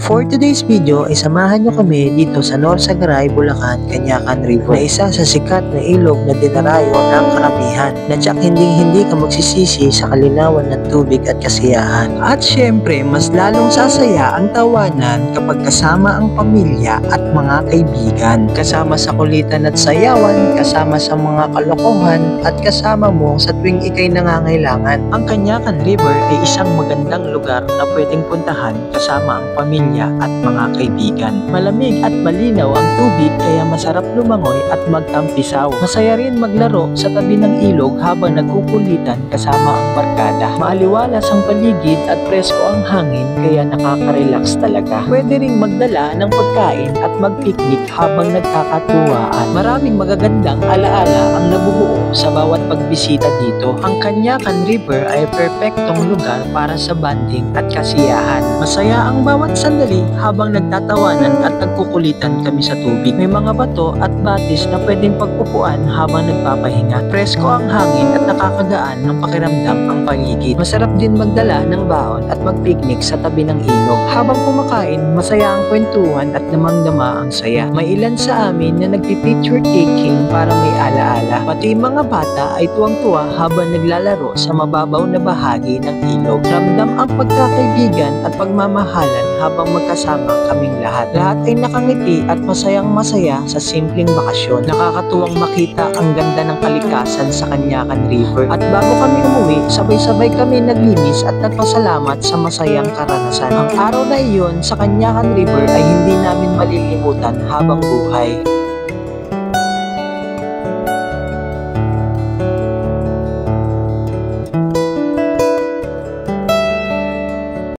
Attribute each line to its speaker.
Speaker 1: For today's video ay samahan nyo kami dito sa Norsagaray, Bulacan, Canyacan River na isa sa sikat na ilog na dinarayo ng karamihan na tiyak hindi ka magsisisi sa kalinawan ng tubig at kasiyahan. At syempre mas lalong sasaya ang tawanan kapag kasama ang pamilya at mga kaibigan. Kasama sa kulitan at sayawan, kasama sa mga kalokohan at kasama mo sa tuwing ikay nangangailangan. Ang Canyacan River ay isang magandang lugar na pwedeng puntahan kasama ang pamilya at mga kaibigan. Malamig at malinaw ang tubig kaya masarap lumangoy at magtampisaw. Masaya rin maglaro sa tabi ng ilog habang nagkukulitan kasama ang barkada. Maaliwalas ang paligid at presko ang hangin kaya nakaka-relax talaga. Pwede ring magdala ng pagkain at mag-picnic habang nagkakatuwaan. Maraming magagandang alaala ang nabubuo sa bawat pagbisita dito. Ang Canyacan River ay perpektong lugar para sa banding at kasiyahan. Masaya ang bawat sandali habang nagtatawanan at nagkukulitan kami sa tubig. May mga bato at batis na pwedeng pagpupuan habang nagpapahinga. Presko ang hangin at nakakagaan ng pakiramdam ang paligid. Masarap din magdala ng baon at mag-picnic sa tabi ng ilog. Habang kumakain, masaya ang kwentuhan at damang-dama ang saya. May ilan sa amin na nagpi-picture taking para may alaala. Pati mga bata ay tuwang-tuwa habang naglalaro sa mababaw na bahagi ng ilog. Ramdam ang pagkakaibigan at pagmamahalan habang magkasama kaming lahat. Lahat ay nakangiti at masayang-masaya sa simpleng bakasyon. Nakakatuwang makita ang ganda ng kalikasan sa Canyacan River. At bago kami umuwi, sabay-sabay kami naglinis at nagpasalamat sa masayang karanasan. Ang araw na iyon sa Canyacan River ay hindi namin malilimutan habang buhay.